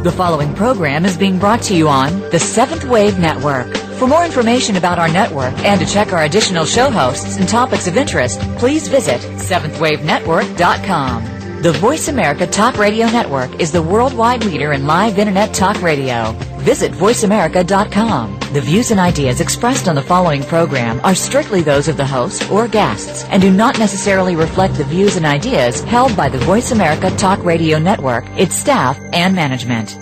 The following program is being brought to you on the Seventh Wave Network. For more information about our network and to check our additional show hosts and topics of interest, please visit seventhwavenetwork.com. The Voice America Talk Radio Network is the worldwide leader in live Internet talk radio. Visit voiceamerica.com. The views and ideas expressed on the following program are strictly those of the host or guests and do not necessarily reflect the views and ideas held by the Voice America Talk Radio Network, its staff, and management.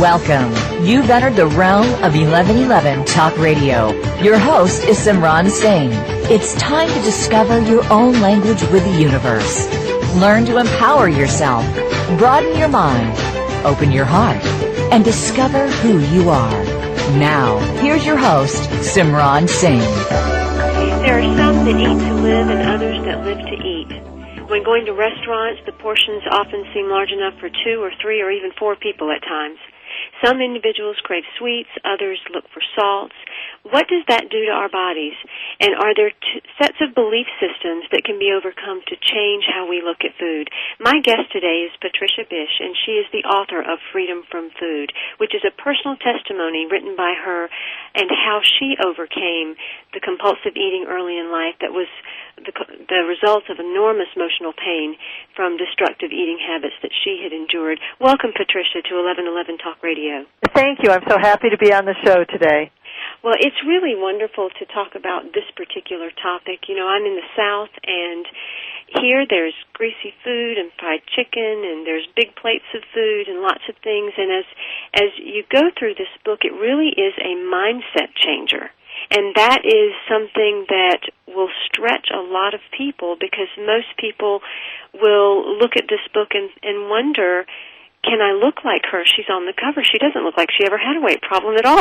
Welcome. You've entered the realm of 1111 Talk Radio. Your host is Simran Singh. It's time to discover your own language with the universe. Learn to empower yourself, broaden your mind, open your heart, and discover who you are. Now, here's your host, Simran Singh. There are some that eat to live and others that live to eat. When going to restaurants, the portions often seem large enough for 2 or 3 or even 4 people at times. Some individuals crave sweets, others look for salts. What does that do to our bodies? And are there sets of belief systems that can be overcome to change how we look at food? My guest today is Patricia Bisch, and she is the author of Freedom from Food, which is a personal testimony written by her and how she overcame the compulsive eating early in life that was the result of enormous emotional pain from destructive eating habits that she had endured. Welcome, Patricia, to 1111 Talk Radio. Thank you. I'm so happy to be on the show today. Well, it's really wonderful to talk about this particular topic. You know, I'm in the South, and here there's greasy food and fried chicken, and there's big plates of food and lots of things. And as you go through this book, it really is a mindset changer. And that is something that will stretch a lot of people, because most people will look at this book and wonder, can I look like her? She's on the cover. She doesn't look like she ever had a weight problem at all.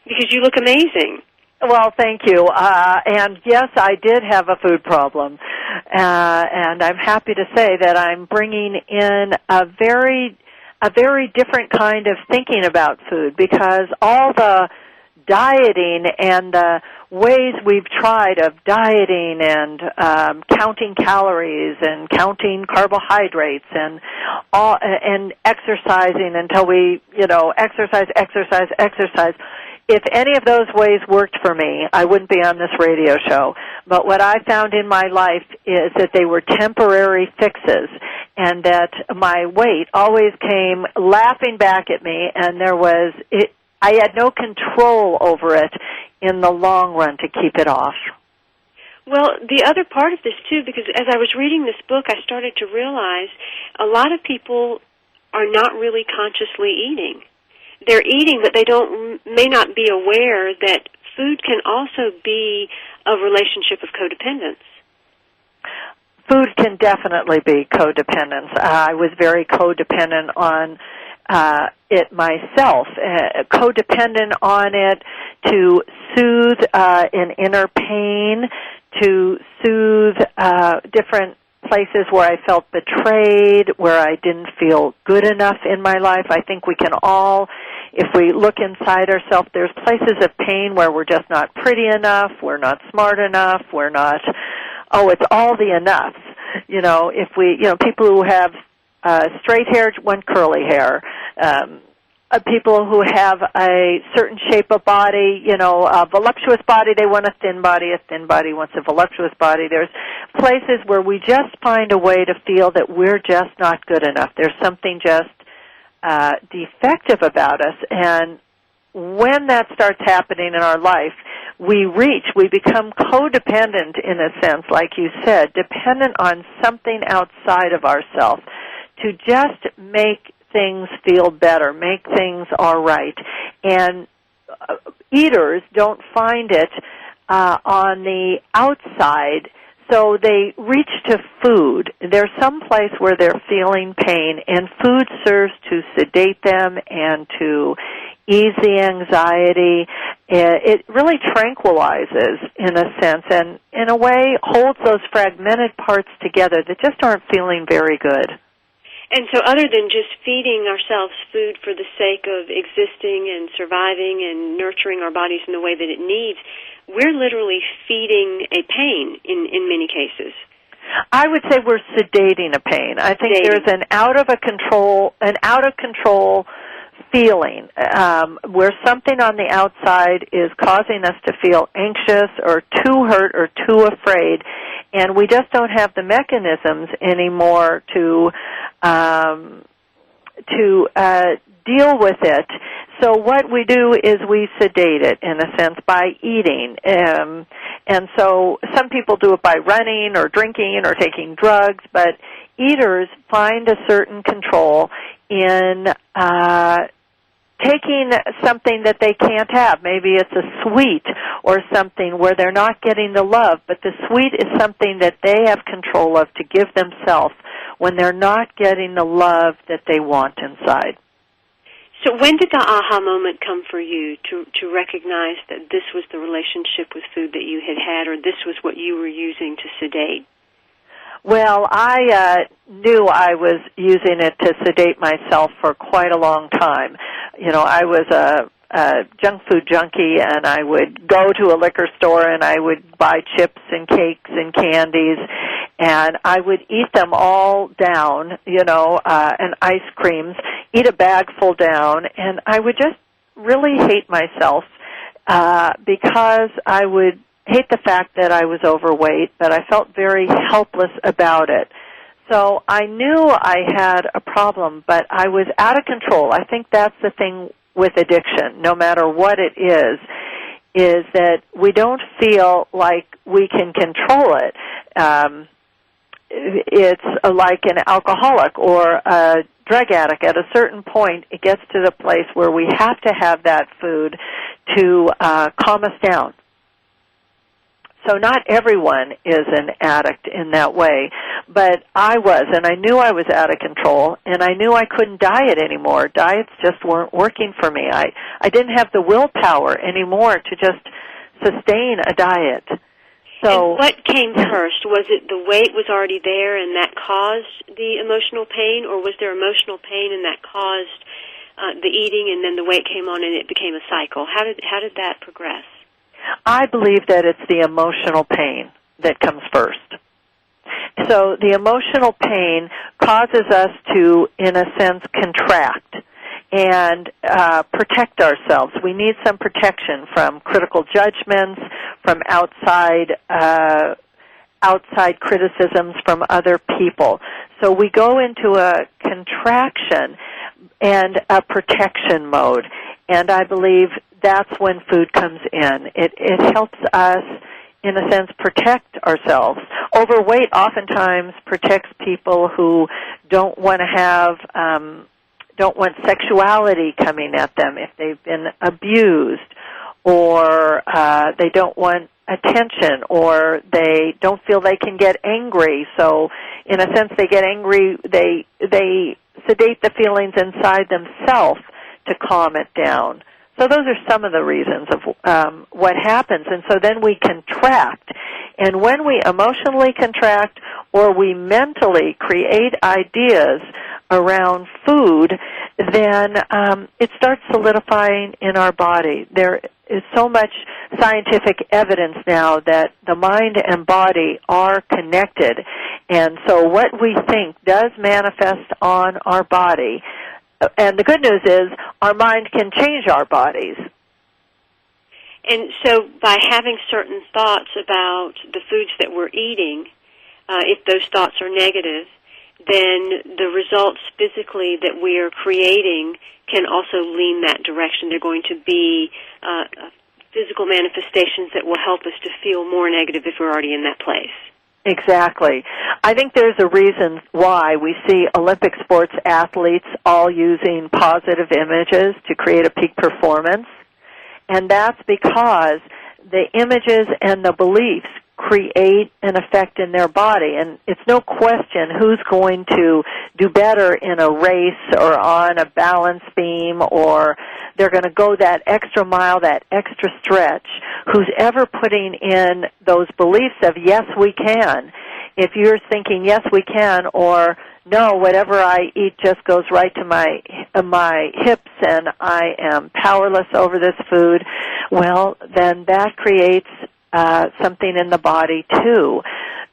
Because you look amazing. Well, thank you. And yes, I did have a food problem. And I'm happy to say that I'm bringing in a very different kind of thinking about food, because all the dieting and the ways we've tried of dieting and counting calories and counting carbohydrates and exercising until we, exercise. If any of those ways worked for me, I wouldn't be on this radio show. But what I found in my life is that they were temporary fixes, and that my weight always came laughing back at me, and I had no control over it in the long run to keep it off. Well, the other part of this, too, because as I was reading this book, I started to realize a lot of people are not really consciously eating. They're eating, but they may not be aware that food can also be a relationship of codependence. Food can definitely be codependence. I was very codependent on it myself, codependent on it to soothe an inner pain, to soothe different places where I felt betrayed, where I didn't feel good enough in my life. I think we can all, if we look inside ourselves, there's places of pain where we're just not pretty enough, we're not smart enough, we're not, it's all the enoughs. If we, people who have straight hair want curly hair. People who have a certain shape of body, a voluptuous body, they want a thin body wants a voluptuous body. There's places where we just find a way to feel that we're just not good enough. There's something just defective about us. And when that starts happening in our life, we become codependent in a sense, like you said, dependent on something outside of ourselves to just make things feel better, make things all right. And eaters don't find it on the outside, so they reach to food. There's some place where they're feeling pain, and food serves to sedate them and to ease the anxiety. It really tranquilizes, in a sense, and in a way holds those fragmented parts together that just aren't feeling very good. And so other than just feeding ourselves food for the sake of existing and surviving and nurturing our bodies in the way that it needs, we're literally feeding a pain in many cases. I would say we're sedating a pain. I think there's an out of control feeling where something on the outside is causing us to feel anxious or too hurt or too afraid, and we just don't have the mechanisms anymore to deal with it. So what we do is we sedate it, in a sense, by eating. And so some people do it by running or drinking or taking drugs, but eaters find a certain control in taking something that they can't have. Maybe it's a sweet or something where they're not getting the love, but the sweet is something that they have control of to give themselves when they're not getting the love that they want inside. So when did the aha moment come for you to recognize that this was the relationship with food that you had, or this was what you were using to sedate? Well, I knew I was using it to sedate myself for quite a long time. You know, I was a junk food junkie, and I would go to a liquor store and I would buy chips and cakes and candies, and I would eat them all down, and ice creams, eat a bag full down, and I would just really hate myself because I would hate the fact that I was overweight, but I felt very helpless about it. So I knew I had a problem, but I was out of control. I think that's the thing with addiction, no matter what it is that we don't feel like we can control it. It's like an alcoholic or a drug addict. At a certain point, it gets to the place where we have to have that food to calm us down. So not everyone is an addict in that way, but I was, and I knew I was out of control, and I knew I couldn't diet anymore. Diets just weren't working for me. I didn't have the willpower anymore to just sustain a diet. So, and what came first? Was it the weight was already there and that caused the emotional pain, or was there emotional pain and that caused the eating, and then the weight came on and it became a cycle? How did that progress? I believe that it's the emotional pain that comes first. So the emotional pain causes us to, in a sense, contract and protect ourselves. We need some protection from critical judgments, from outside criticisms from other people. So we go into a contraction and a protection mode, and I believe that's when food comes in. It helps us, in a sense, protect ourselves. Overweight oftentimes protects people who don't want sexuality coming at them if they've been abused, or they don't want attention, or they don't feel they can get angry. So, in a sense, they get angry. They sedate the feelings inside themselves to calm it down. So those are some of the reasons of what happens. And so then we contract. And when we emotionally contract or we mentally create ideas around food, then it starts solidifying in our body. There is so much scientific evidence now that the mind and body are connected. And so what we think does manifest on our body. And the good news is our mind can change our bodies. And so by having certain thoughts about the foods that we're eating, if those thoughts are negative, then the results physically that we are creating can also lean that direction. They're going to be physical manifestations that will help us to feel more negative if we're already in that place. Exactly. I think there's a reason why we see Olympic sports athletes all using positive images to create a peak performance, and that's because the images and the beliefs create an effect in their body. And it's no question who's going to do better in a race or on a balance beam, or they're going to go that extra mile, that extra stretch, who's ever putting in those beliefs of, yes, we can. If you're thinking, yes, we can, or no, whatever I eat just goes right to my hips and I am powerless over this food, well, then that creates something in the body too.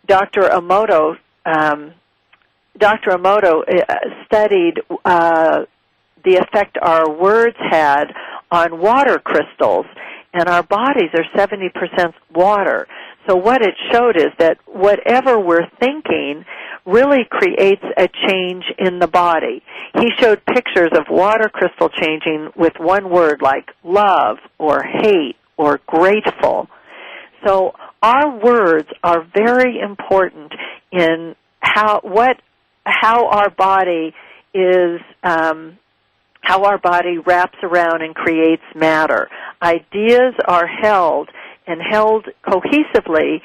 Dr. Emoto studied the effect our words had on water crystals, and our bodies are 70% water. So what it showed is that whatever we're thinking really creates a change in the body. He showed pictures of water crystal changing with one word like love or hate or grateful. So our words are very important in how our body is, how our body wraps around and creates matter. Ideas are held cohesively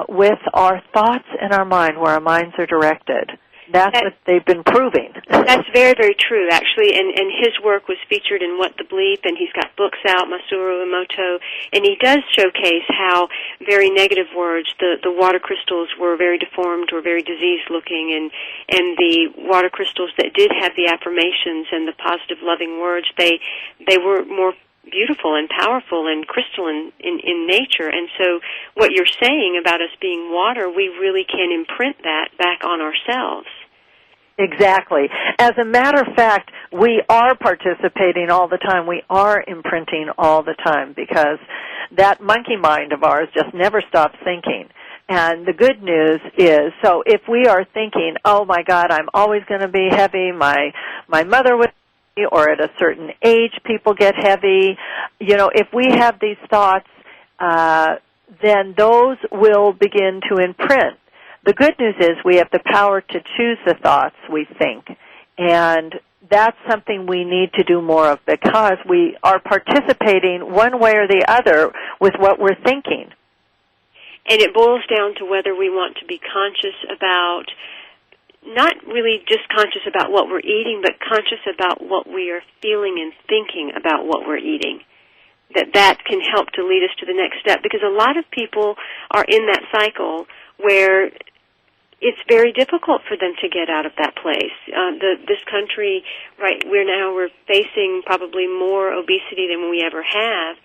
with our thoughts and our mind, where our minds are directed. That's what they've been proving. That's very, very true, actually, and his work was featured in What the Bleep, and he's got books out, Masaru Emoto, and he does showcase how very negative words, the water crystals were very deformed or very diseased-looking, and the water crystals that did have the affirmations and the positive, loving words, they were more beautiful and powerful and crystalline in nature. And so what you're saying about us being water, we really can imprint that back on ourselves. Exactly. As a matter of fact, we are participating all the time. We are imprinting all the time, because that monkey mind of ours just never stops thinking. And the good news is, so if we are thinking, oh my God, I'm always going to be heavy, my mother was, or at a certain age people get heavy, if we have these thoughts, then those will begin to imprint. The good news is we have the power to choose the thoughts we think, and that's something we need to do more of, because we are participating one way or the other with what we're thinking. And it boils down to whether we want to be conscious about, not really just conscious about what we're eating, but conscious about what we are feeling and thinking about what we're eating. That can help to lead us to the next step, because a lot of people are in that cycle where it's very difficult for them to get out of that place. This country, right, we're facing probably more obesity than we ever have,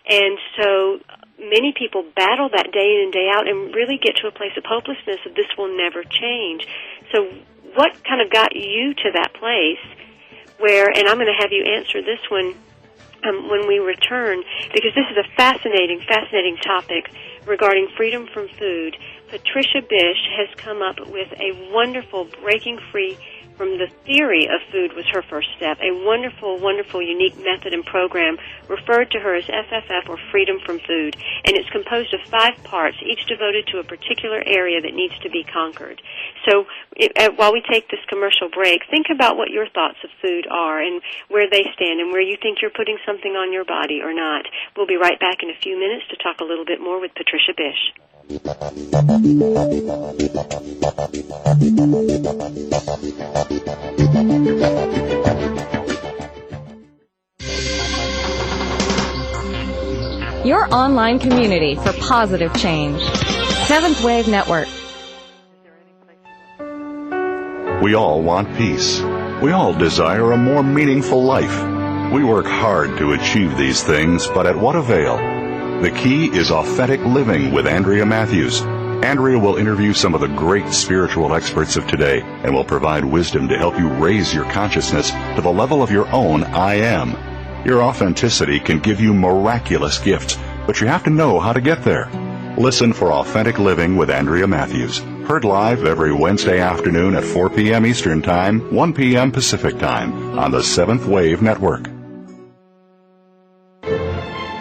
and so many people battle that day in and day out and really get to a place of hopelessness of this will never change. So what kind of got you to that place where, and I'm going to have you answer this one when we return, because this is a fascinating, fascinating topic regarding freedom from food. Patricia Bisch has come up with a wonderful breaking free from the theory of food was her first step, a wonderful, wonderful, unique method and program referred to her as FFF, or Freedom from Food. And it's composed of 5 parts, each devoted to a particular area that needs to be conquered. So while we take this commercial break, think about what your thoughts of food are and where they stand and where you think you're putting something on your body or not. We'll be right back in a few minutes to talk a little bit more with Patricia Bisch. Your online community for positive change. Seventh Wave Network. We all want peace. We all desire a more meaningful life. We work hard to achieve these things, but at what avail? The key is authentic living with Andrea Matthews. Andrea will interview some of the great spiritual experts of today and will provide wisdom to help you raise your consciousness to the level of your own I am. Your authenticity can give you miraculous gifts, but you have to know how to get there. Listen for Authentic Living with Andrea Matthews. Heard live every Wednesday afternoon at 4 p.m. Eastern Time, 1 p.m. Pacific Time on the Seventh Wave Network.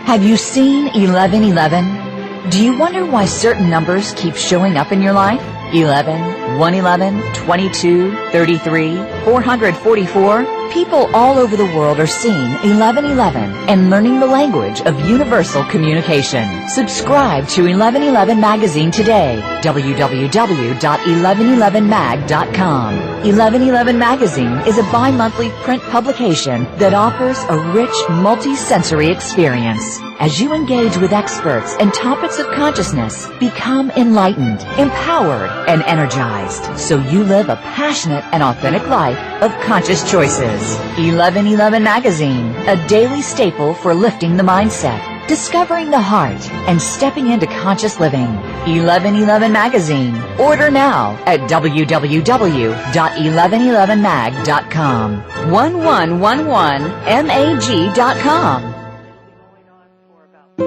Have you seen 1111? Do you wonder why certain numbers keep showing up in your life? 11, 111, 22, 33, 444? People all over the world are seeing 1111 and learning the language of universal communication. Subscribe to 1111 Magazine today. www.1111mag.com. 1111 Magazine is a bi-monthly print publication that offers a rich, multi-sensory experience. As you engage with experts and topics of consciousness, become enlightened, empowered, and energized, so you live a passionate and authentic life of conscious choices. 1111 Magazine, a daily staple for lifting the mindset, discovering the heart, and stepping into conscious living. 1111 Magazine. Order now at www.1111mag.com. 1111mag.com.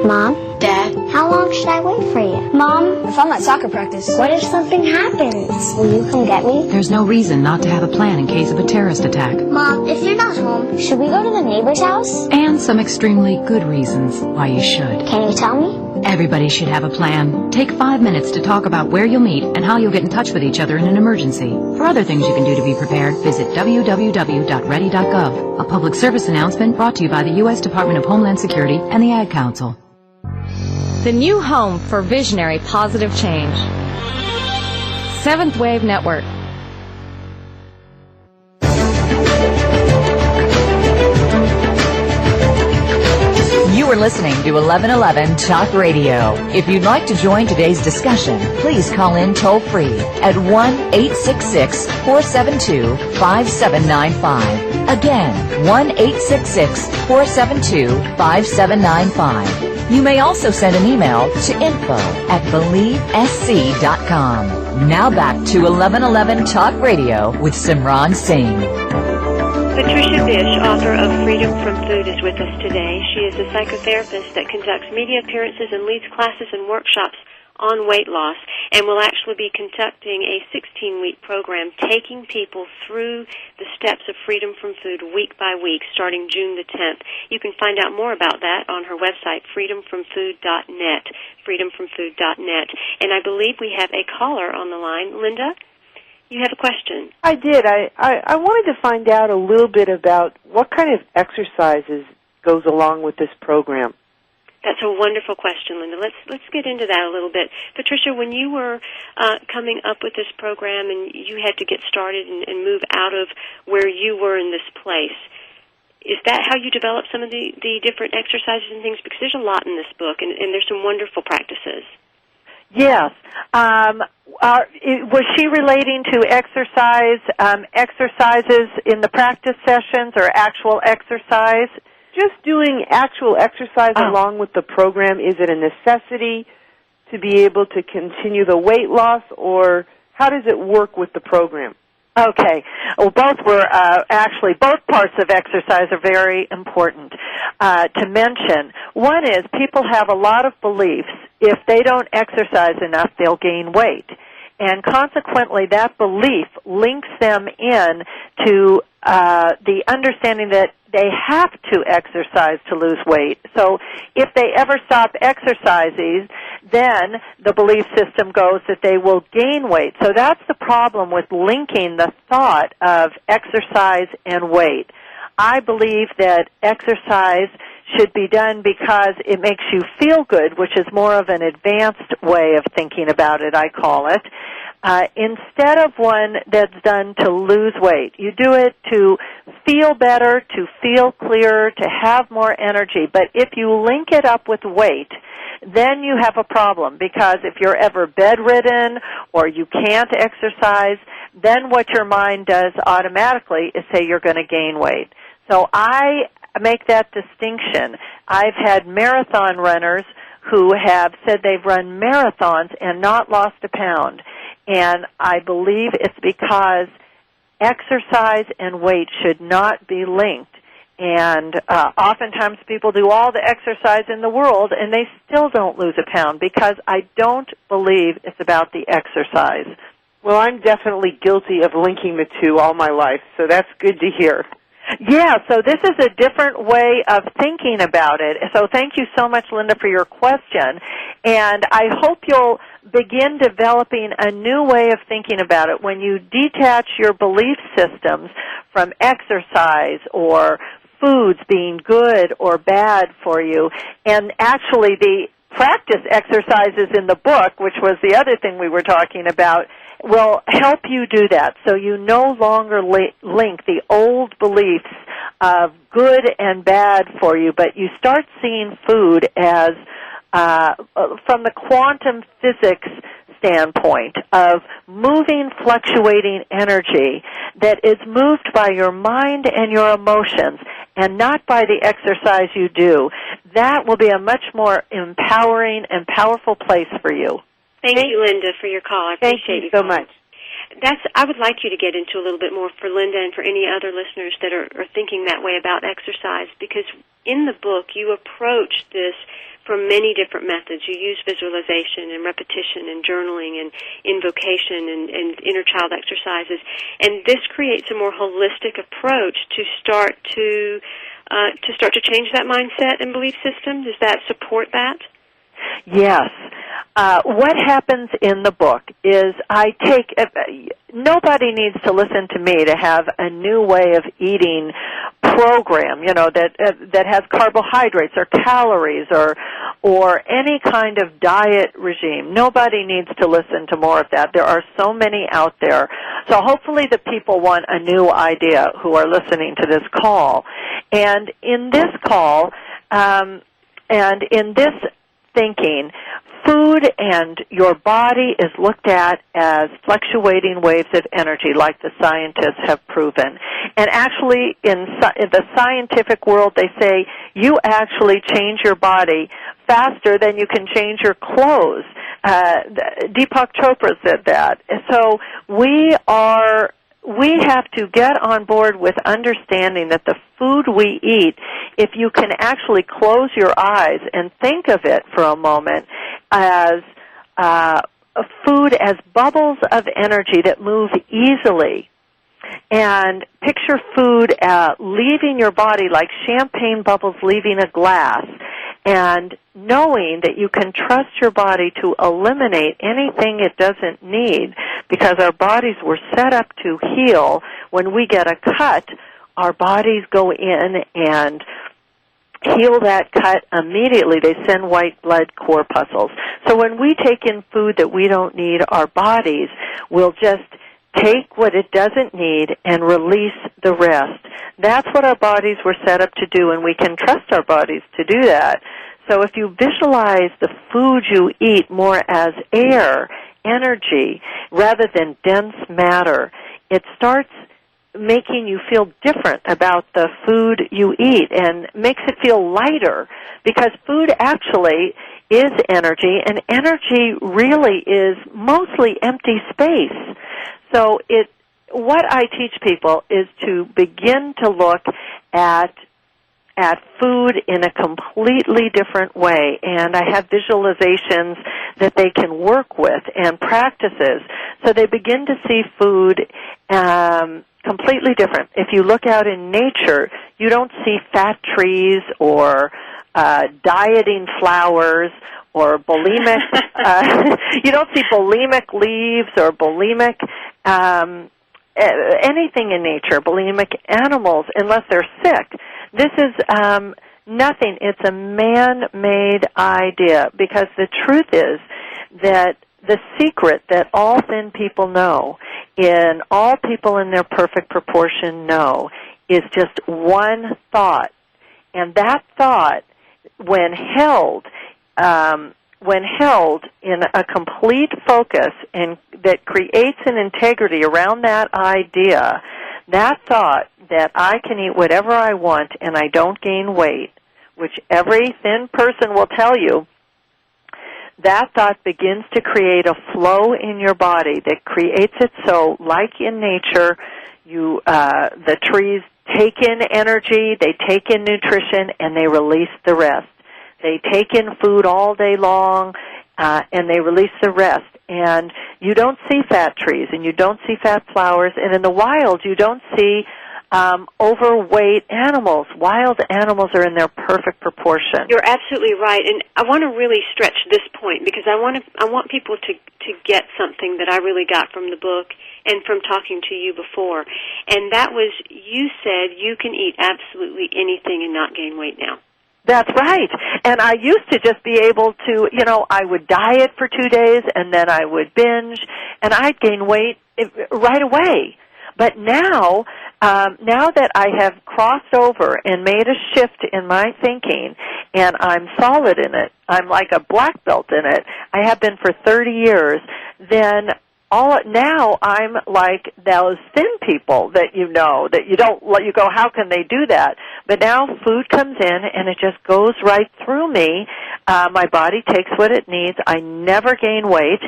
Mom? Dad? How long should I wait for you? Mom? If I'm at soccer practice. What if something happens? Will you come get me? There's no reason not to have a plan in case of a terrorist attack. Mom, if you're not home, should we go to the neighbor's house? And some extremely good reasons why you should. Can you tell me? Everybody should have a plan. Take 5 minutes to talk about where you'll meet and how you'll get in touch with each other in an emergency. For other things you can do to be prepared, visit www.ready.gov. A public service announcement brought to you by the U.S. Department of Homeland Security and the Ad Council. The new home for visionary positive change. Seventh Wave Network. You are listening to 1111 Talk Radio. If you'd like to join today's discussion, please call in toll-free at 1-866-472-5795. Again, 1-866-472-5795. You may also send an email to info@believesc.com. Now back to 1111 Talk Radio with Simran Singh. Patricia Bisch, author of Freedom from Food, is with us today. She is a psychotherapist that conducts media appearances and leads classes and workshops on weight loss, and will actually be conducting a 16-week program taking people through the steps of freedom from food week by week starting June the 10th. You can find out more about that on her website, freedomfromfood.net, freedomfromfood.net. And I believe we have a caller on the line. Linda, you have a question. I did. I wanted to find out a little bit about what kind of exercises goes along with this program. That's a wonderful question, Linda. Let's get into that a little bit. Patricia, when you were coming up with this program and you had to get started and move out of where you were in this place, is that how you developed some of the different exercises and things? Because there's a lot in this book, and there's some wonderful practices. Yes. Was she relating to exercises in the practice sessions or actual exercise? Just doing actual exercise along with the program, is it a necessity to be able to continue the weight loss, or how does it work with the program? Okay. Well, both parts of exercise are very important to mention. One is people have a lot of beliefs. If they don't exercise enough, they'll gain weight. And consequently, that belief links them in to the understanding that they have to exercise to lose weight. So if they ever stop exercising, then the belief system goes that they will gain weight. So that's the problem with linking the thought of exercise and weight. I believe that exercise should be done because it makes you feel good, which is more of an advanced way of thinking about it, I call it, instead of one that's done to lose weight. You do it to feel better, to feel clearer, to have more energy. But if you link it up with weight, then you have a problem, because if you're ever bedridden or you can't exercise, then what your mind does automatically is say you're going to gain weight. So I make that distinction. I've had marathon runners who have said they've run marathons and not lost a pound. And I believe it's because exercise and weight should not be linked. And oftentimes people do all the exercise in the world and they still don't lose a pound, because I don't believe it's about the exercise. Well, I'm definitely guilty of linking the two all my life, so that's good to hear. Yeah, so this is a different way of thinking about it. So thank you so much, Linda, for your question. And I hope you'll begin developing a new way of thinking about it when you detach your belief systems from exercise or foods being good or bad for you. And actually the practice exercises in the book, which was the other thing we were talking about, will help you do that, so you no longer link the old beliefs of good and bad for you, but you start seeing food as from the quantum physics standpoint of moving, fluctuating energy that is moved by your mind and your emotions and not by the exercise you do. That will be a much more empowering and powerful place for you. Thank you, Linda, for your call. I appreciate you so much. I would like you to get into a little bit more for Linda and for any other listeners that are thinking that way about exercise, because in the book you approach this from many different methods. You use visualization and repetition and journaling and invocation and inner child exercises, and this creates a more holistic approach to start to change that mindset and belief system. Does that support that? Yes. What happens in the book is nobody needs to listen to me to have a new way of eating program, that has carbohydrates or calories or any kind of diet regime. Nobody needs to listen to more of that. There are so many out there. So hopefully the people want a new idea who are listening to this call. And in this call, and in this thinking, food and your body is looked at as fluctuating waves of energy, like the scientists have proven. And actually, in the scientific world, they say you actually change your body faster than you can change your clothes. Deepak Chopra said that. So we have to get on board with understanding that the food we eat, if you can actually close your eyes and think of it for a moment as food as bubbles of energy that move easily, and picture food leaving your body like champagne bubbles leaving a glass, and knowing that you can trust your body to eliminate anything it doesn't need, because our bodies were set up to heal. When we get a cut, our bodies go in and heal that cut immediately. They send white blood corpuscles. So when we take in food that we don't need, our bodies will just take what it doesn't need and release the rest. That's what our bodies were set up to do, and we can trust our bodies to do that. So if you visualize the food you eat more as air, energy, rather than dense matter, it starts making you feel different about the food you eat and makes it feel lighter, because food actually is energy, and energy really is mostly empty space. So what I teach people is to begin to look at food in a completely different way, and I have visualizations that they can work with and practices, so they begin to see food completely different. If you look out in nature, you don't see fat trees or dieting flowers or bulimic, you don't see bulimic leaves or bulimic anything in nature, bulimic animals, unless they're sick. This is nothing. It's a man-made idea, because the truth is that the secret that all thin people know, and all people in their perfect proportion know, is just one thought. And that thought, when held in a complete focus and that creates an integrity around that idea, that thought that I can eat whatever I want and I don't gain weight, which every thin person will tell you, that thought begins to create a flow in your body that creates it so, like in nature, the trees take in energy, they take in nutrition, and they release the rest. They take in food all day long, and they release the rest. And you don't see fat trees, and you don't see fat flowers, and in the wild you don't see overweight animals. Wild animals are in their perfect proportion. You're absolutely right, and I want to really stretch this point because I want people to get something that I really got from the book and from talking to you before, and that was you said you can eat absolutely anything and not gain weight now. That's right. And I used to just be able to, I would diet for 2 days and then I would binge and I'd gain weight right away. But now that I have crossed over and made a shift in my thinking and I'm solid in it, I'm like a black belt in it, I have been for 30 years, then now I'm like those thin people that you don't let you go, how can they do that? But now food comes in and it just goes right through me. My body takes what it needs. I never gain weight.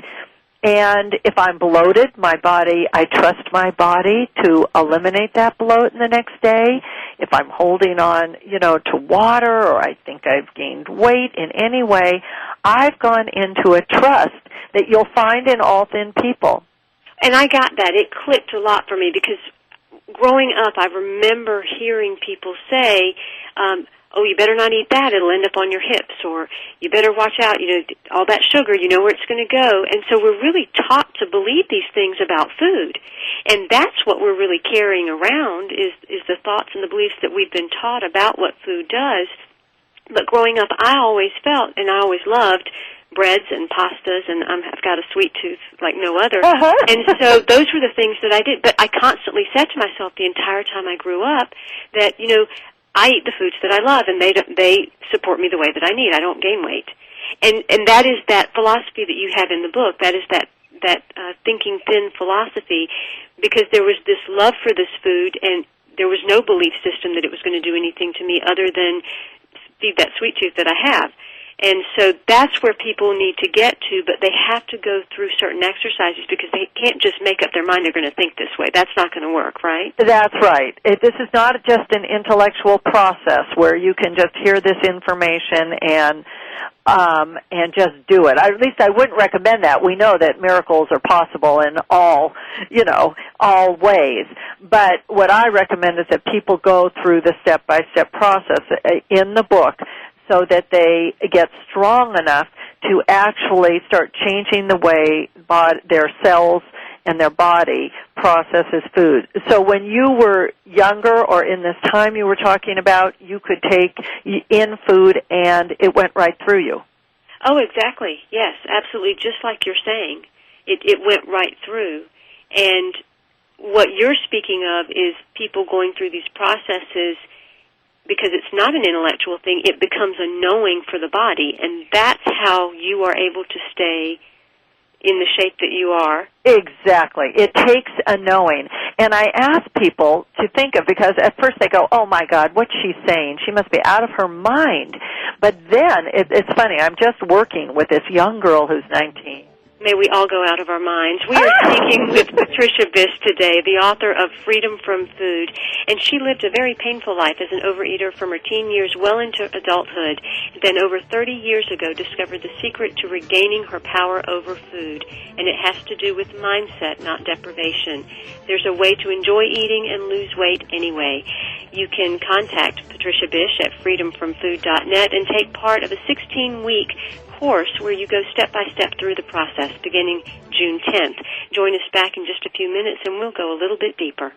And if I'm bloated, I trust my body to eliminate that bloat in the next day. If I'm holding on, to water or I think I've gained weight in any way, I've gone into a trust that you'll find in all thin people. And I got that. It clicked a lot for me because growing up, I remember hearing people say, oh, you better not eat that, it'll end up on your hips, or you better watch out, all that sugar, you know where it's going to go. And so we're really taught to believe these things about food. And that's what we're really carrying around is the thoughts and the beliefs that we've been taught about what food does. But growing up, I always felt, and I always loved, breads and pastas, and I've got a sweet tooth like no other. Uh-huh. And so those were the things that I did. But I constantly said to myself the entire time I grew up that, I eat the foods that I love, and they support me the way that I need. I don't gain weight. And that is that philosophy that you have in the book. That is that thinking thin philosophy, because there was this love for this food, and there was no belief system that it was going to do anything to me other than feed that sweet tooth that I have. And so that's where people need to get to, but they have to go through certain exercises because they can't just make up their mind they're going to think this way. That's not going to work, right? That's right. This is not just an intellectual process where you can just hear this information and just do it. At least I wouldn't recommend that. We know that miracles are possible in all ways. But what I recommend is that people go through the step-by-step process in the book, so that they get strong enough to actually start changing the way their cells and their body processes food. So when you were younger or in this time you were talking about, you could take in food and it went right through you. Oh, exactly. Yes, absolutely. Just like you're saying. It went right through. And what you're speaking of is people going through these processes because it's not an intellectual thing, it becomes a knowing for the body, and that's how you are able to stay in the shape that you are. Exactly. It takes a knowing. And I ask people to think of, because at first they go, oh my God, what's she saying? She must be out of her mind. But then, it's funny, I'm just working with this young girl who's 19. May we all go out of our minds. We are speaking with Patricia Bisch today, the author of Freedom from Food, and she lived a very painful life as an overeater from her teen years well into adulthood, then over 30 years ago discovered the secret to regaining her power over food, and it has to do with mindset, not deprivation. There's a way to enjoy eating and lose weight anyway. You can contact Patricia Bisch at freedomfromfood.net and take part of a 16-week course where you go step-by-step through the process beginning June 10th. Join us back in just a few minutes and we'll go a little bit deeper.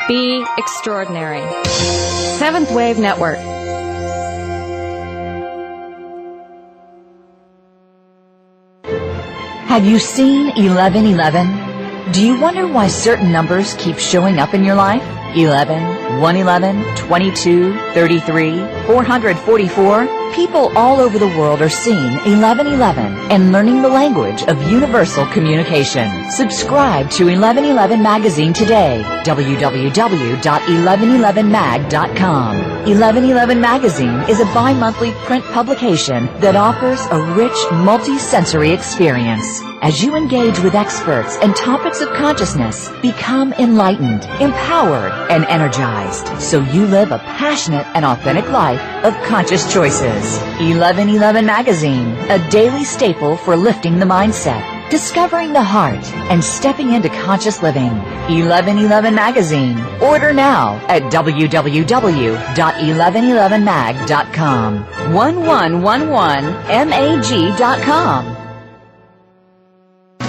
Be extraordinary. Seventh Wave Network. Have you seen 1111? Do you wonder why certain numbers keep showing up in your life? 11, 111, 22, 33, 444? People all over the world are seeing 1111 and learning the language of universal communication. Subscribe to 1111 Magazine today. www.1111mag.com. 1111 Magazine is a bi-monthly print publication that offers a rich, multi-sensory experience. As you engage with experts and topics of consciousness, become enlightened, empowered, and energized, so you live a passionate and authentic life of conscious choices. 1111 Magazine, a daily staple for lifting the mindset, discovering the heart, and stepping into conscious living. 1111 Magazine. Order now at www.1111mag.com. 1111mag.com.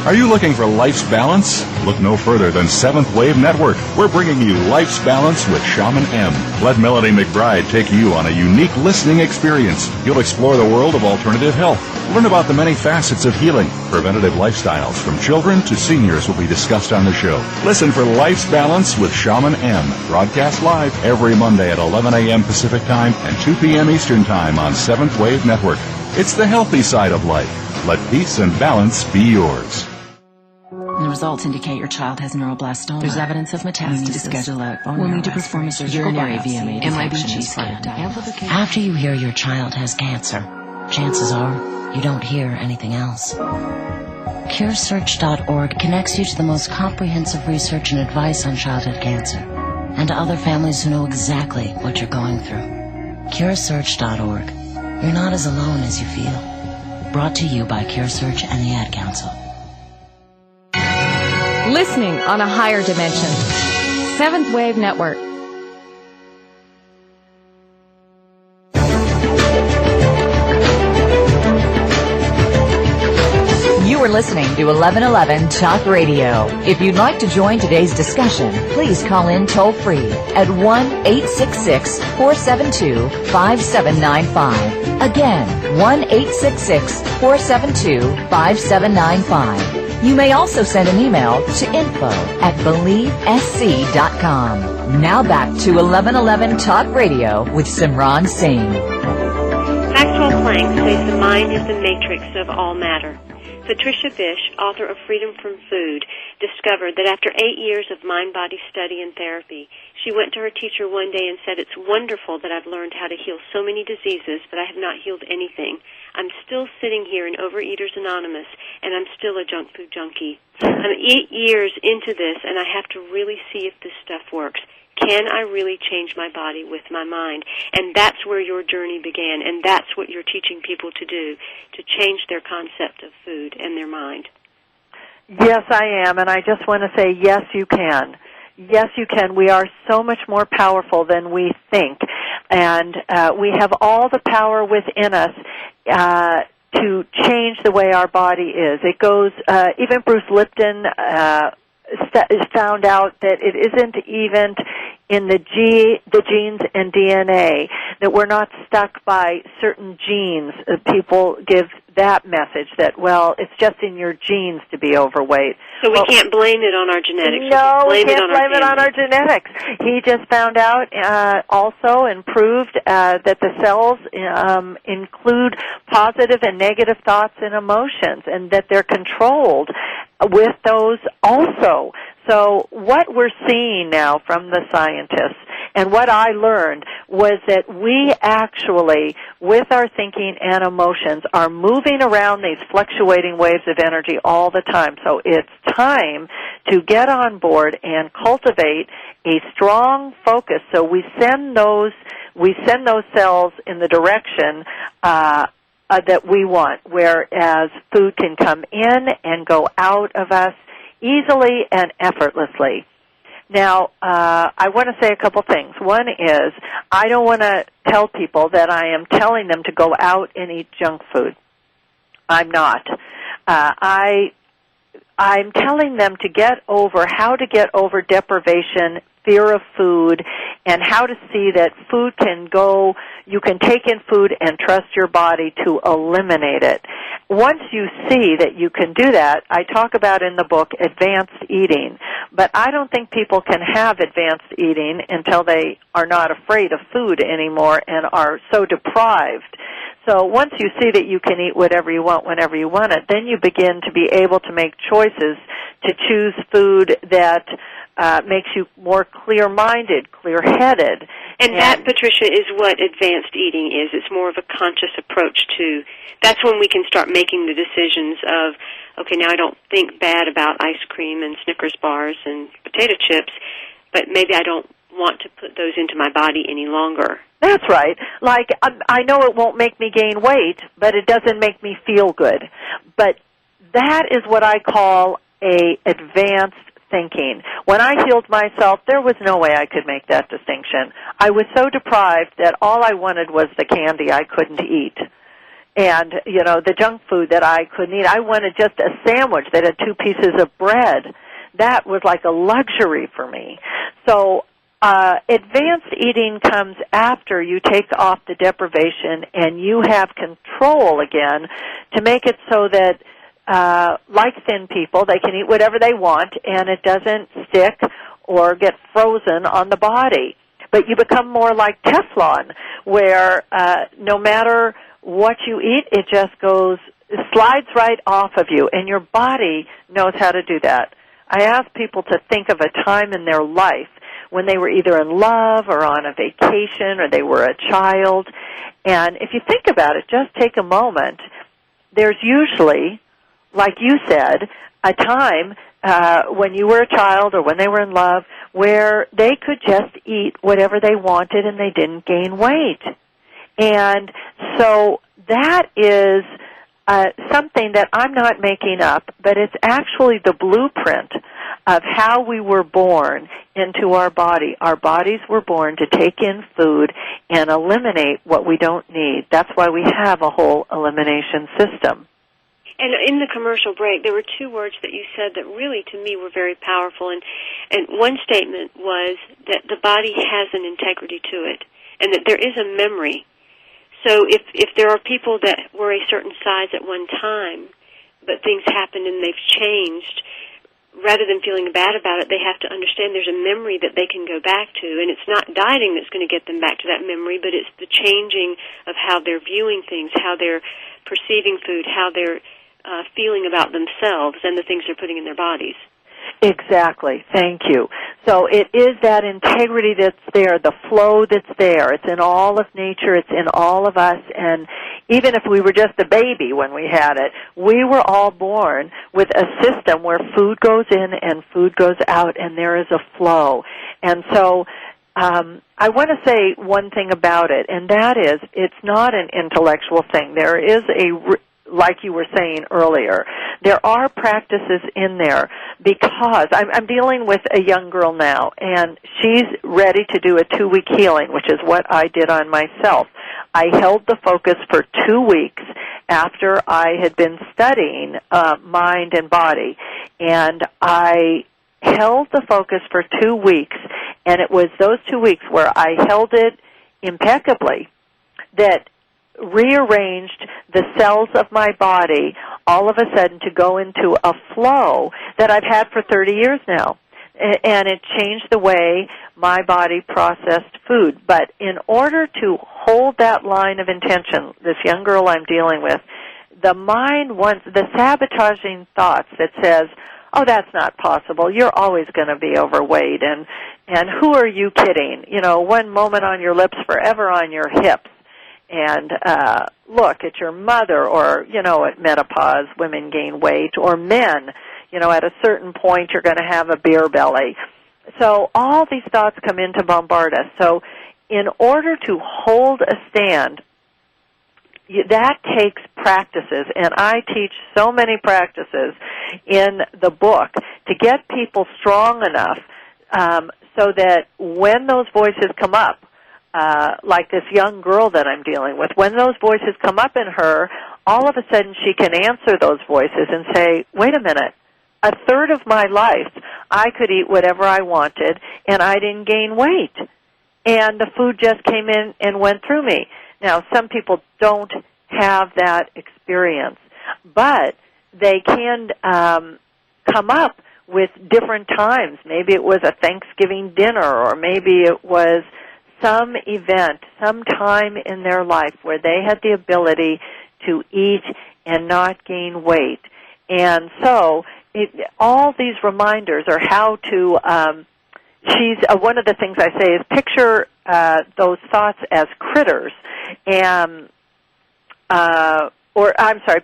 Are you looking for life's balance? Look no further than Seventh Wave Network. We're bringing you Life's Balance with Shaman M. Let Melody McBride take you on a unique listening experience. You'll explore the world of alternative health. Learn about the many facets of healing. Preventative lifestyles from children to seniors will be discussed on the show. Listen for Life's Balance with Shaman M. Broadcast live every Monday at 11 a.m. Pacific Time and 2 p.m. Eastern Time on Seventh Wave Network. It's the healthy side of life. Let peace and balance be yours. The results indicate your child has neuroblastoma. There's evidence of metastasis. We need to schedule a we'll need to perform a surgical biopsy. MIBG scan. After you hear your child has cancer, chances are you don't hear anything else. CureSearch.org connects you to the most comprehensive research and advice on childhood cancer, and to other families who know exactly what you're going through. CureSearch.org. You're not as alone as you feel. Brought to you by CureSearch and the Ad Council. Listening on a higher dimension. Seventh Wave Network. You are listening to 1111 Talk Radio. If you'd like to join today's discussion, please call in toll-free at 1-866-472-5795. Again, 1-866-472-5795. You may also send an email to info@believesc.com. Now back to 1111 Talk Radio with Simran Singh. Maxwell Planck says the mind is the matrix of all matter. Patricia Bisch, author of Freedom from Food, discovered that after 8 years of mind-body study and therapy, she went to her teacher one day and said, "It's wonderful that I've learned how to heal so many diseases, but I have not healed anything. I'm still sitting here in Overeaters Anonymous, and I'm still a junk food junkie. I'm 8 years into this, and I have to really see if this stuff works. Can I really change my body with my mind?" And that's where your journey began, and that's what you're teaching people to do, to change their concept of food and their mind. Yes, I am, and I just want to say, yes, you can. Yes, you can. We are so much more powerful than we think, and we have all the power within us to change the way our body is. It goes, even Bruce Lipton found out that it isn't even in the genes and DNA, that we're not stuck by certain genes. People give that message that, well, it's just in your genes to be overweight. So we can't blame it on our genetics. No, we can't blame it on our genetics. He just found out also and proved that the cells include positive and negative thoughts and emotions, and that they're controlled with those also. So what we're seeing now from the scientists, and what I learned, was that we actually, with our thinking and emotions, are moving around these fluctuating waves of energy all the time. So it's time to get on board and cultivate a strong focus. So we send those cells in the direction that we want, whereas food can come in and go out of us easily and effortlessly. Now, I want to say a couple things. One is, I don't want to tell people that I am telling them to go out and eat junk food. I'm not. I'm telling them to how to get over deprivation, fear of food, and how to see that food can go, you can take in food and trust your body to eliminate it. Once you see that you can do that, I talk about in the book advanced eating, but I don't think people can have advanced eating until they are not afraid of food anymore and are so deprived. So once you see that you can eat whatever you want whenever you want it, then you begin to be able to make choices to choose food that makes you more clear-minded, clear-headed, And that, Patricia, is what advanced eating is. It's more of a conscious approach to, that's when we can start making the decisions of, okay, now I don't think bad about ice cream and Snickers bars and potato chips, but maybe I don't want to put those into my body any longer. That's right. Like, I know it won't make me gain weight, but it doesn't make me feel good. But that is what I call a advanced thinking. When I healed myself, there was no way I could make that distinction. I was so deprived that all I wanted was the candy I couldn't eat. And, you know, the junk food that I couldn't eat. I wanted just a sandwich that had 2 pieces of bread. That was like a luxury for me. So advanced eating comes after you take off the deprivation and you have control again to make it so that, like thin people, they can eat whatever they want and it doesn't stick or get frozen on the body. But you become more like Teflon, where no matter what you eat, it just slides right off of you, and your body knows how to do that. I ask people to think of a time in their life when they were either in love or on a vacation or they were a child. And if you think about it, just take a moment. There's usually, like you said, a time when you were a child or when they were in love where they could just eat whatever they wanted and they didn't gain weight. And so that is something that I'm not making up, but it's actually the blueprint of how we were born into our body. Our bodies were born to take in food and eliminate what we don't need. That's why we have a whole elimination system. And in the commercial break, there were 2 words that you said that really, to me, were very powerful. And one statement was that the body has an integrity to it and that there is a memory. So if there are people that were a certain size at one time, but things happened and they've changed, rather than feeling bad about it, they have to understand there's a memory that they can go back to. And it's not dieting that's going to get them back to that memory, but it's the changing of how they're viewing things, how they're perceiving food, how they're feeling about themselves and the things they're putting in their bodies. Exactly. Thank you. So it is that integrity that's there, the flow that's there. It's in all of nature. It's in all of us. And even if we were just a baby when we had it, we were all born with a system where food goes in and food goes out, and there is a flow. And so I want to say one thing about it, and that is it's not an intellectual thing. There is like you were saying earlier, there are practices in there because I'm dealing with a young girl now, and she's ready to do a 2-week healing, which is what I did on myself. I held the focus for 2 weeks after I had been studying mind and body, and I held the focus for 2 weeks, and it was those 2 weeks where I held it impeccably that rearranged the cells of my body all of a sudden to go into a flow that I've had for 30 years now. And it changed the way my body processed food. But in order to hold that line of intention, this young girl I'm dealing with, the mind wants the sabotaging thoughts that says, oh, that's not possible. You're always going to be overweight. And who are you kidding? You know, one moment on your lips, forever on your hips. And look at your mother, or, you know, at menopause, women gain weight, or men, you know, at a certain point you're going to have a beer belly. So all these thoughts come in to bombard us. So in order to hold a stand, that takes practices, and I teach so many practices in the book to get people strong enough so that when those voices come up, like this young girl that I'm dealing with, when those voices come up in her, all of a sudden she can answer those voices and say, wait a minute, a third of my life I could eat whatever I wanted and I didn't gain weight. And the food just came in and went through me. Now, some people don't have that experience, but they can come up with different times. Maybe it was a Thanksgiving dinner, or maybe it was some event, some time in their life where they had the ability to eat and not gain weight. And so all these reminders are how to she's one of the things I say is picture those thoughts as critters, and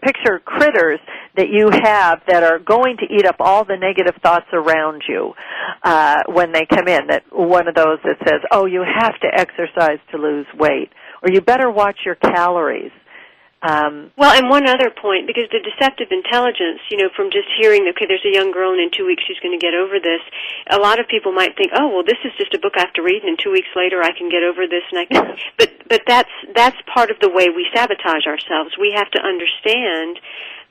picture critters that you have that are going to eat up all the negative thoughts around you when they come in. That one of those that says, "Oh, you have to exercise to lose weight," or "You better watch your calories." Well, and one other point, because the deceptive intelligence, from just hearing, okay, there's a young girl and in 2 weeks she's going to get over this, a lot of people might think, oh, well, this is just a book I have to read, and 2 weeks later I can get over this, and I can. But that's part of the way we sabotage ourselves. We have to understand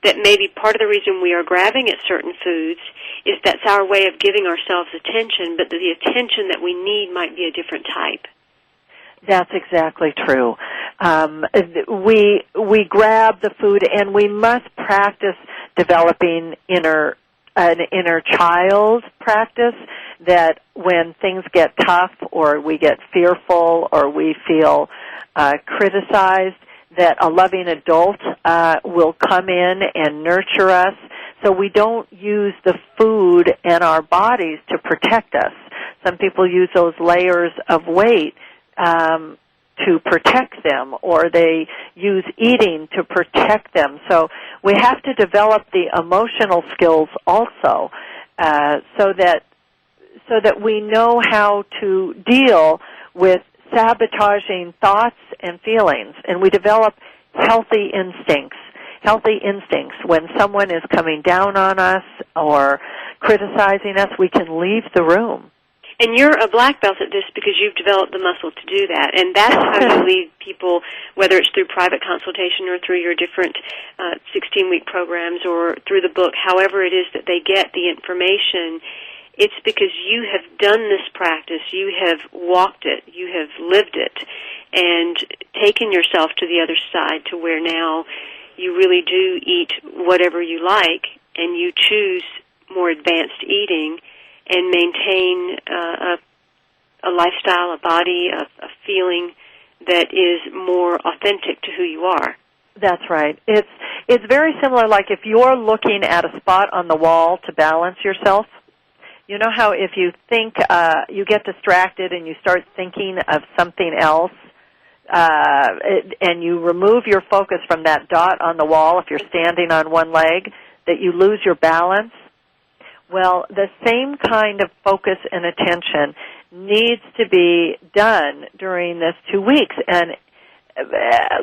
that maybe part of the reason we are grabbing at certain foods is that's our way of giving ourselves attention, but the attention that we need might be a different type. That's exactly true. We grab the food, and we must practice developing an inner child practice that when things get tough or we get fearful or we feel criticized, that a loving adult will come in and nurture us so we don't use the food and our bodies to protect us. Some people use those layers of weight to protect them, or they use eating to protect them. So we have to develop the emotional skills also, so that we know how to deal with sabotaging thoughts and feelings, and we develop healthy instincts. Healthy instincts. When someone is coming down on us or criticizing us, we can leave the room. And you're a black belt at this because you've developed the muscle to do that. And that's how you lead people, whether it's through private consultation or through your different 16-week programs or through the book, however it is that they get the information. It's because you have done this practice, you have walked it, you have lived it, and taken yourself to the other side to where now you really do eat whatever you like, and you choose more advanced eating and maintain a lifestyle, a body, a feeling that is more authentic to who you are. That's right. It's very similar, like if you're looking at a spot on the wall to balance yourself. You know how if you think, you get distracted and you start thinking of something else, and you remove your focus from that dot on the wall, if you're standing on one leg, that you lose your balance? Well, the same kind of focus and attention needs to be done during this 2 weeks. And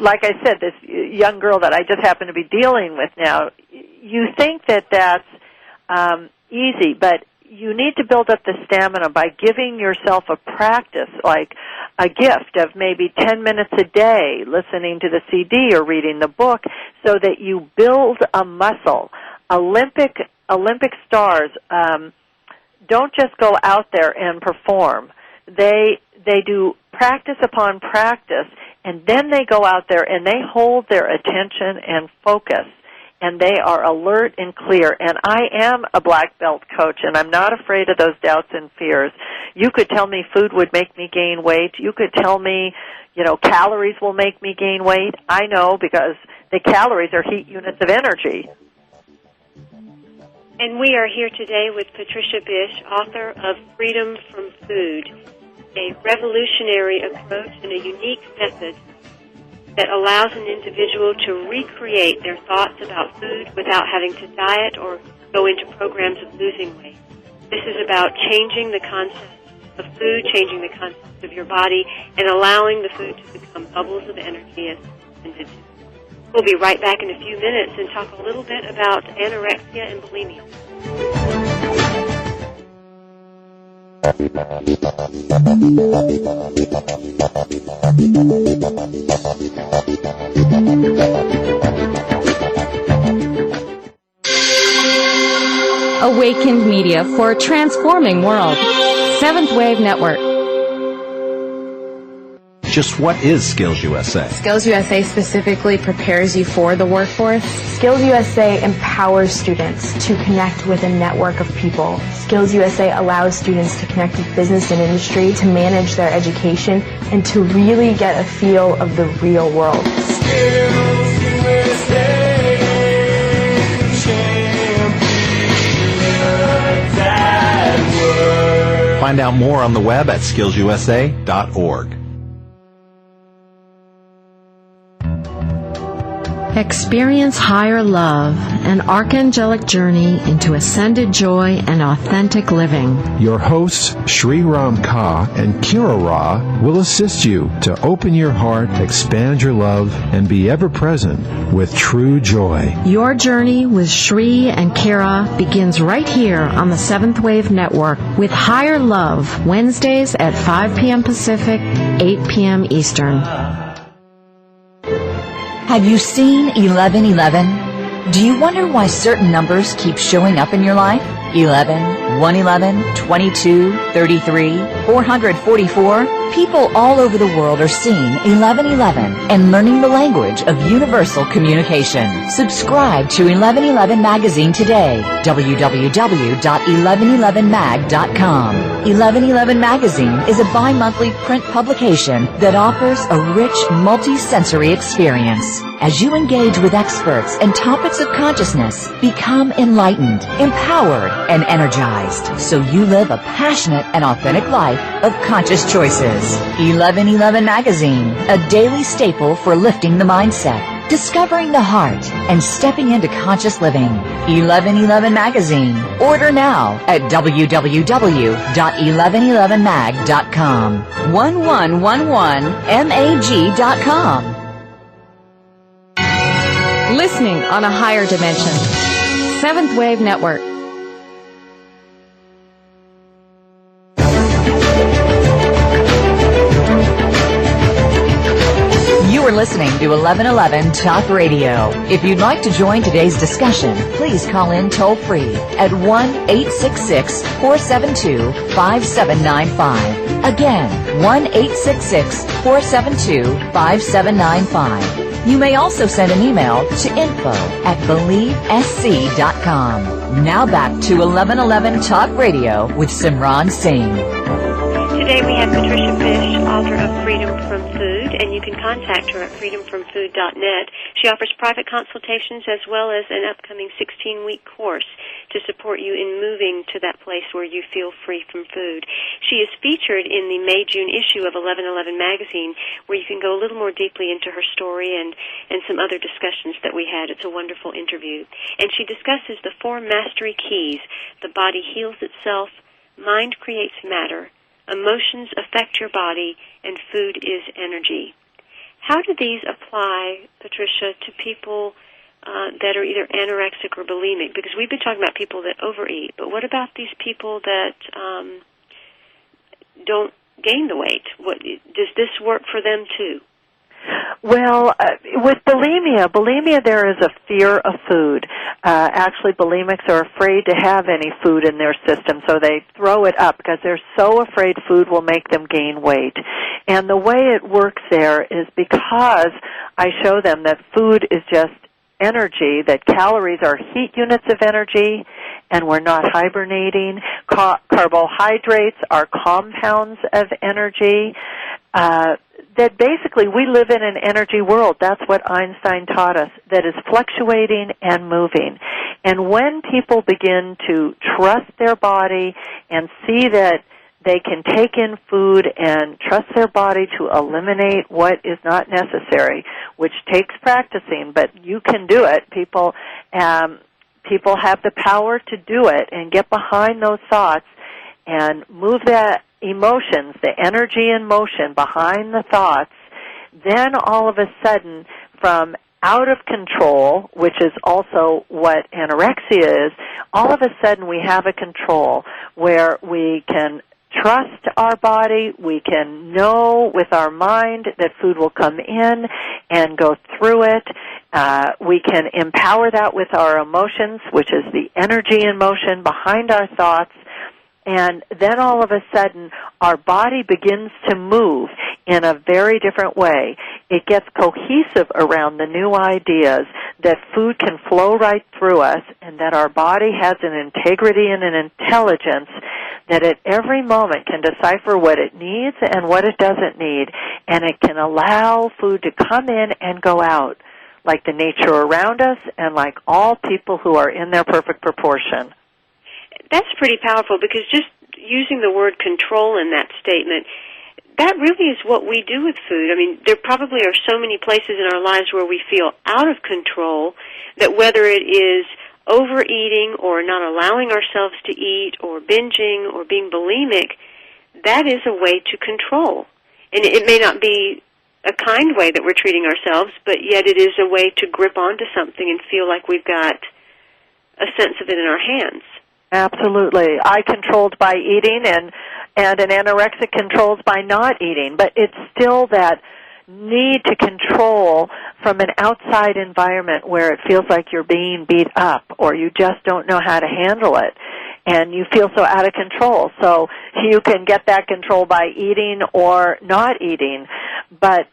like I said, this young girl that I just happen to be dealing with now, you think that that's easy, but you need to build up the stamina by giving yourself a practice, like a gift of maybe 10 minutes a day, listening to the CD or reading the book, so that you build a muscle. Olympic stars don't just go out there and perform. They do practice upon practice, and then they go out there and they hold their attention and focus, and they are alert and clear. And I am a black belt coach, and I'm not afraid of those doubts and fears. You could tell me food would make me gain weight. You could tell me, calories will make me gain weight. I know, because the calories are heat units of energy. And we are here today with Patricia Bisch, author of Freedom from Food, a revolutionary approach and a unique method that allows an individual to recreate their thoughts about food without having to diet or go into programs of losing weight. This is about changing the concept of food, changing the concept of your body, and allowing the food to become bubbles of energy as intended. We'll be right back in a few minutes and talk a little bit about anorexia and bulimia. Awakened Media for a transforming world. Seventh Wave Network. Just what is Skills USA? Skills USA specifically prepares you for the workforce. Skills USA empowers students to connect with a network of people. Skills USA allows students to connect with business and industry, to manage their education, and to really get a feel of the real world. Skills USA, champions at work. Find out more on the web at skillsusa.org. Experience higher love, an archangelic journey into ascended joy and authentic living. Your hosts, Sri Ram Ka and Kira Ra, will assist you to open your heart, expand your love, and be ever present with true joy. Your journey with Sri and Kira begins right here on the Seventh Wave Network with Higher Love, Wednesdays at 5 p.m. Pacific, 8 p.m. Eastern. Have you seen 1111? Do you wonder why certain numbers keep showing up in your life? 11, 111, 22, 33, 444. People all over the world are seeing 1111 and learning the language of universal communication. Subscribe to 1111 Magazine today. www.1111mag.com. 1111 Magazine is a bi-monthly print publication that offers a rich, multi-sensory experience. As you engage with experts and topics of consciousness, become enlightened, empowered, and energized, so you live a passionate and authentic life of conscious choices. 1111 Magazine, a daily staple for lifting the mindset, discovering the heart, and stepping into conscious living. 1111 Magazine. Order now at www.1111mag.com. 1111mag.com. Listening on a higher dimension. Seventh Wave Network. You are listening to 1111 Talk Radio. If you'd like to join today's discussion, please call in toll-free at 1-866-472-5795. Again, 1-866-472-5795. You may also send an email to info@believesc.com. Now back to 1111 Talk Radio with Simran Singh. Today we have Patricia Bisch, author of Freedom from Food, and you can contact her at freedomfromfood.net. She offers private consultations as well as an upcoming 16-week course to support you in moving to that place where you feel free from food. She is featured in the May-June issue of 1111 Magazine, where you can go a little more deeply into her story and some other discussions that we had. It's a wonderful interview. And she discusses the 4 mastery keys. The body heals itself, mind creates matter, emotions affect your body, and food is energy. How do these apply, Patricia, to people that are either anorexic or bulimic? Because we've been talking about people that overeat, but what about these people that don't gain the weight? Does this work for them too? Well, with bulimia there is a fear of food. Actually, bulimics are afraid to have any food in their system, so they throw it up because they're so afraid food will make them gain weight. And the way it works there is because I show them that food is just energy, that calories are heat units of energy, and we're not hibernating. Carbohydrates are compounds of energy. That basically we live in an energy world. That's what Einstein taught us, that is fluctuating and moving. And when people begin to trust their body and see that they can take in food and trust their body to eliminate what is not necessary, which takes practicing, but you can do it. People have the power to do it and get behind those thoughts and move that emotions, the energy in motion behind the thoughts. Then all of a sudden, from out of control, which is also what anorexia is, all of a sudden we have a control where we can trust our body, we can know with our mind that food will come in and go through it. We can empower that with our emotions, which is the energy in motion behind our thoughts. And then all of a sudden, our body begins to move in a very different way. It gets cohesive around the new ideas that food can flow right through us and that our body has an integrity and an intelligence that at every moment can decipher what it needs and what it doesn't need. And it can allow food to come in and go out like the nature around us and like all people who are in their perfect proportion. That's pretty powerful because just using the word control in that statement, that really is what we do with food. I mean, there probably are so many places in our lives where we feel out of control that whether it is overeating or not allowing ourselves to eat or binging or being bulimic, that is a way to control. And it may not be a kind way that we're treating ourselves, but yet it is a way to grip onto something and feel like we've got a sense of it in our hands. Absolutely. I controlled by eating, and an anorexic controls by not eating, but it's still that need to control from an outside environment where it feels like you're being beat up or you just don't know how to handle it and you feel so out of control. So you can get that control by eating or not eating, but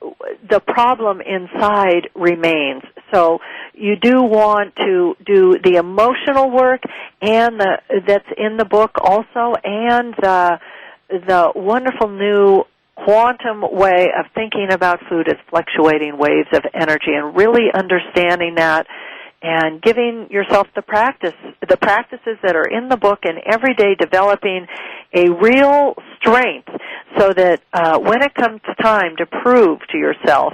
the problem inside remains. So you do want to do the emotional work and that's in the book also, and the wonderful new quantum way of thinking about food as fluctuating waves of energy, and really understanding that and giving yourself the practices that are in the book, and every day developing a real strength so that when it comes time to prove to yourself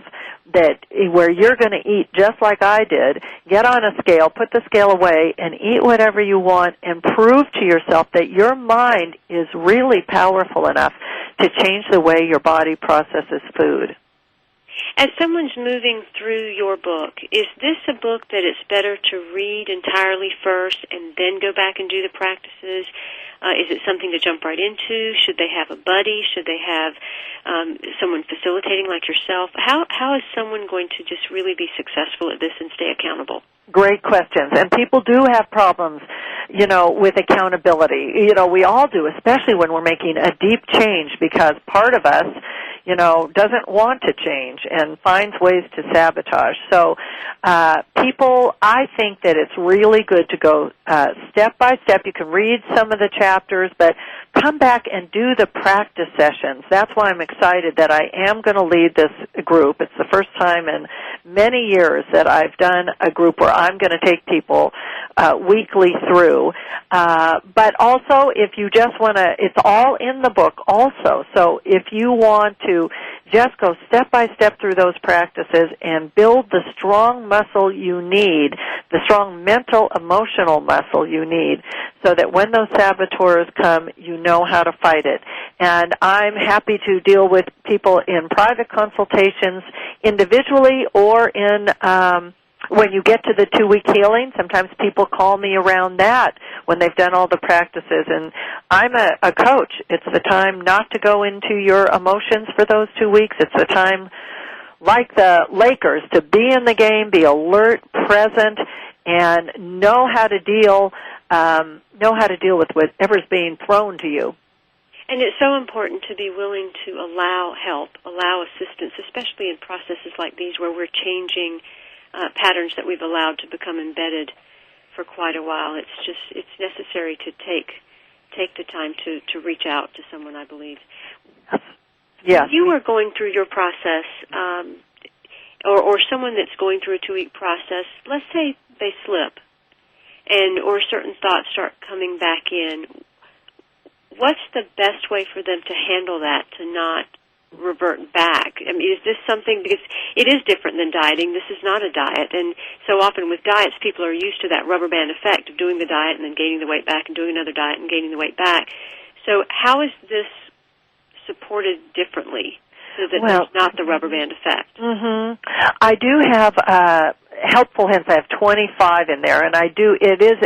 that where you're going to eat just like I did, get on a scale, put the scale away, and eat whatever you want, and prove to yourself that your mind is really powerful enough to change the way your body processes food. As someone's moving through your book, is this a book that it's better to read entirely first and then go back and do the practices? Is it something to jump right into? Should they have a buddy? Should they have someone facilitating like yourself? How is someone going to just really be successful at this and stay accountable? Great questions. And people do have problems, with accountability. We all do, especially when we're making a deep change, because part of us, doesn't want to change and finds ways to sabotage. So people, I think that it's really good to go step by step. You can read some of the chapters, but come back and do the practice sessions. That's why I'm excited that I am going to lead this group. It's the first time in many years that I've done a group where I'm going to take people weekly through. But also, if you just want to, it's all in the book also. So if you want to just go step by step through those practices and build the strong muscle you need, the strong mental, emotional muscle you need, so that when those saboteurs come, you know how to fight it. And I'm happy to deal with people in private consultations individually, or in when you get to the 2-week healing. Sometimes people call me around that when they've done all the practices. And I'm a coach. It's the time not to go into your emotions for those 2 weeks. It's the time, like the Lakers, to be in the game, be alert, present, and know how to deal with whatever's being thrown to you. And it's so important to be willing to allow help, allow assistance, especially in processes like these where we're changing patterns that we've allowed to become embedded for quite a while. It's necessary to take the time to reach out to someone, I believe. Yes. When you are going through your process, or someone that's going through a 2-week process, let's say they slip, or certain thoughts start coming back in, what's the best way for them to handle that, to not revert back? I mean, is this something, because it is different than dieting. This is not a diet, and so often with diets, people are used to that rubber band effect of doing the diet and then gaining the weight back and doing another diet and gaining the weight back. So how is this supported differently so that there's not the rubber band effect? Mm-hmm. I do have helpful hints. I have 25 in there, and it is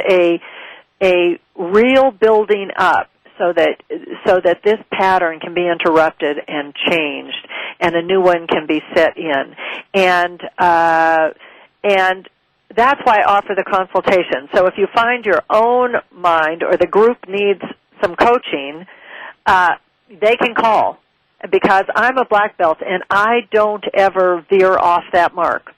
a real building up, so that this pattern can be interrupted and changed, and a new one can be set in. And that's why I offer the consultation. So if you find your own mind or the group needs some coaching, they can call, because I'm a black belt and I don't ever veer off that mark.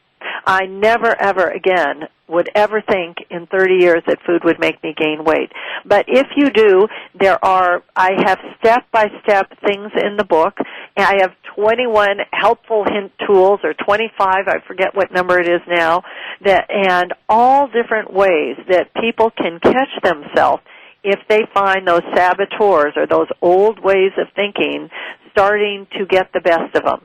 I never, ever again would ever think in 30 years that food would make me gain weight. But if you do, I have step-by-step things in the book, and I have 21 helpful hint tools, or 25, I forget what number it is now, and all different ways that people can catch themselves if they find those saboteurs or those old ways of thinking starting to get the best of them.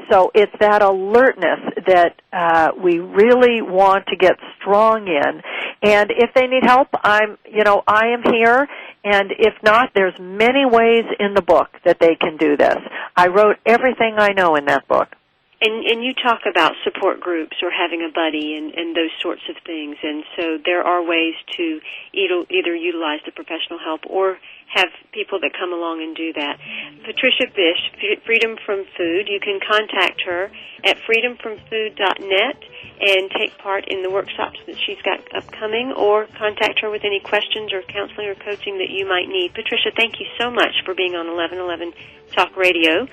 So it's that alertness that we really want to get strong in. And if they need help, I am here. And if not, there's many ways in the book that they can do this. I wrote everything I know in that book. And you talk about support groups or having a buddy and those sorts of things. And so there are ways to either utilize the professional help or have people that come along and do that. Patricia Bisch, Freedom from Food, you can contact her at freedomfromfood.net and take part in the workshops that she's got upcoming, or contact her with any questions or counseling or coaching that you might need. Patricia, thank you so much for being on 1111 Talk Radio.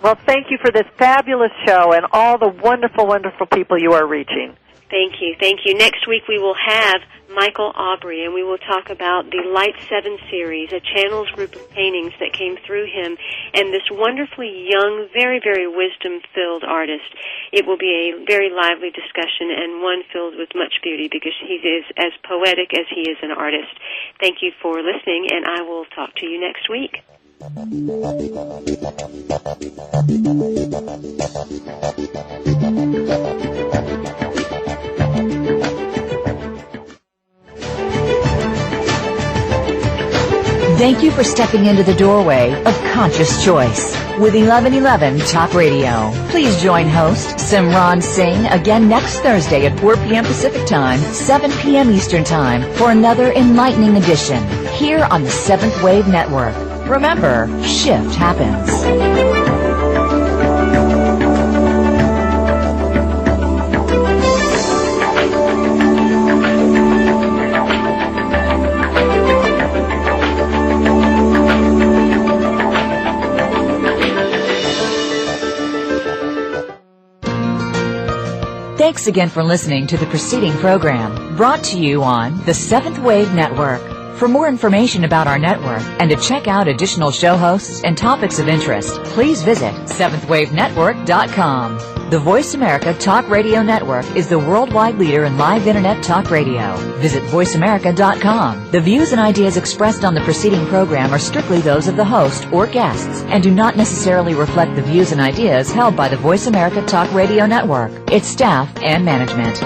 Well, thank you for this fabulous show and all the wonderful, wonderful people you are reaching. Thank you. Thank you. Next week we will have Michael Aubrey, and we will talk about the Light 7 series, a channels group of paintings that came through him, and this wonderfully young, very, very wisdom-filled artist. It will be a very lively discussion and one filled with much beauty because he is as poetic as he is an artist. Thank you for listening, and I will talk to you next week. Thank you for stepping into the doorway of conscious choice with 1111 Talk Radio. Please join host Simran Singh again next Thursday at 4 p.m. Pacific Time, 7 p.m. Eastern Time for another enlightening edition here on the Seventh Wave Network. Remember, shift happens. Thanks again for listening to the preceding program, brought to you on the Seventh Wave Network. For more information about our network and to check out additional show hosts and topics of interest, please visit seventhwavenetwork.com. The Voice America Talk Radio Network is the worldwide leader in live Internet talk radio. Visit voiceamerica.com. The views and ideas expressed on the preceding program are strictly those of the host or guests and do not necessarily reflect the views and ideas held by the Voice America Talk Radio Network, its staff, and management.